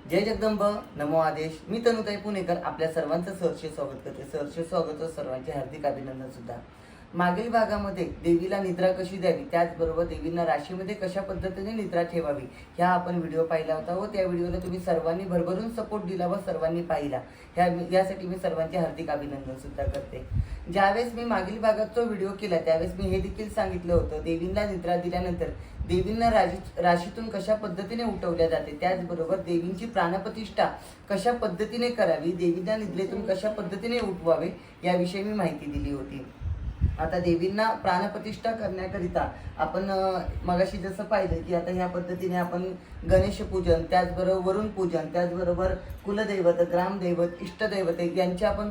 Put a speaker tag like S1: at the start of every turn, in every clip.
S1: जय जगदंब, नमो आदेश. मी तनुताई पुणेकर आपल्या सर्वांचं सहर्ष स्वागत करते. सहर्ष स्वागत, सर्वांचे हार्दिक अभिनंदन सुद्धा. मागील भागामध्ये देवीला निद्रा कशी द्यावी, त्याचबरोबर देवींना राशीमध्ये कशा पद्धतीने निद्रा ठेवावी ह्या आपण व्हिडिओ पाहिला होता व त्या व्हिडिओला तुम्ही सर्वांनी भरभरून सपोर्ट दिला व सर्वांनी पाहिला. यासाठी मी सर्वांचे हार्दिक अभिनंदन सुद्धा करते. ज्यावेळेस मी मागील भागात तो व्हिडिओ केला त्यावेळेस मी हे देखील सांगितलं होतं, देवींना निद्रा दिल्यानंतर देवींना राशीतून कशा पद्धतीने उठवल्या जाते, त्याचबरोबर देवींची प्राणप्रतिष्ठा कशा पद्धतीने करावी, देवींना निद्रेतून कशा पद्धतीने उठवावे याविषयी मी माहिती दिली होती. आता देवींना प्राणप्रतिष्ठा करण्याकरिता आपण मगाशी जसं पाहिलं की आता ह्या पद्धतीने आपण गणेश पूजन, त्याचबरोबर वरुण पूजन, त्याचबरोबर कुलदैवत, ग्रामदैवत, इष्टदैवत यांचे आपण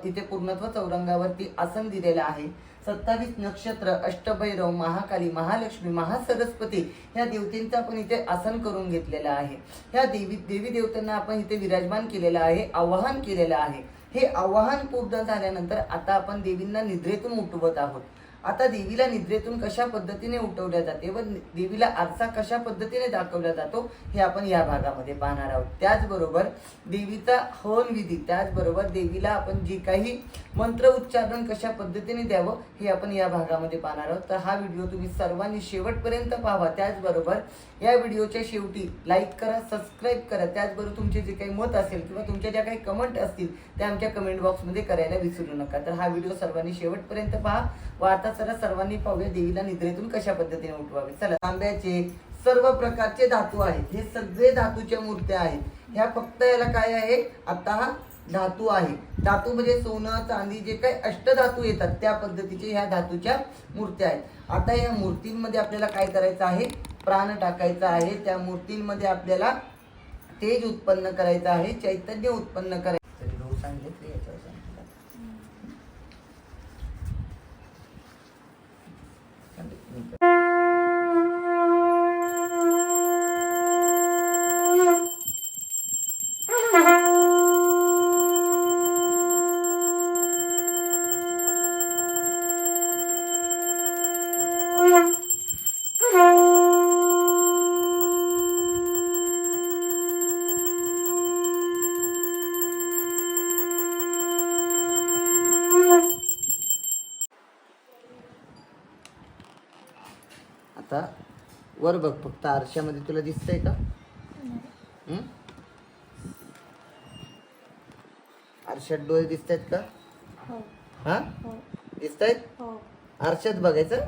S1: इथे पूर्णत्व चौरंगावरती आसन दिलेलं आहे. 27 नक्षत्र, अष्टभैरव, महाकाली, महालक्ष्मी, महासरस्वती ह्या देवतेंचं आपण इथे आसन करून घेतलेलं आहे. ह्या देवी देवतांना आपण इथे विराजमान केलेलं आहे, आवाहन केलेलं आहे. हे आवाहन पूर्ण झाल्यानंतर आता आपण देवींना निद्रेतून उठवत आहोत. आता देवीला निद्रेतून कशा पद्धतीने उठवल्या जाते व देवीला आरसा कशा पद्धतीने दाखवला जातो हे आपण या भागामध्ये पाहणार आहोत. त्याचबरोबर देवीचा हवन विधी, त्याचबरोबर देवीला आपण जे काही मंत्र उच्चारण कशा पद्धतीने द्यावं हे आपण या भागामध्ये पाहणार आहोत. तर हा व्हिडिओ तुम्ही सर्वांनी शेवटपर्यंत पाहावा. त्याचबरोबर या व्हिडिओच्या शेवटी लाईक करा, सबस्क्राईब करा. त्याचबरोबर तुमचे जे काही मत असेल किंवा तुमच्या ज्या काही कमेंट असतील त्या आमच्या कमेंट बॉक्समध्ये करायला विसरू नका. तर हा व्हिडिओ सर्वांनी शेवटपर्यंत पहा व आता सर्वांनी पाहूया देवीला निद्रेतून कशा पद्धतीने उठवावे. चला, तांब्याचे सर्व प्रकारचे धातू आहेत, हे सगळे धातूच्या मूर्त्या आहेत. ह्या फक्त याला काय आहे, आता हा धातू आहे. धातू म्हणजे सोनं, चांदी, जे काही अष्टधातू येतात त्या पद्धतीचे ह्या धातूच्या मूर्त्या आहेत. आता या मूर्तींमध्ये आपल्याला काय करायचं आहे, प्राण टाकायचा आहे. त्या मूर्तींमध्ये आपल्याला तेज उत्पन्न करायचं आहे, चैतन्य उत्पन्न करायचं. आता वर बघ, फक्त आरशामध्ये तुला दिसतंय का? आरशात डोळे दिसतायत का? हा, दिसतायत. आरशात बघायचं.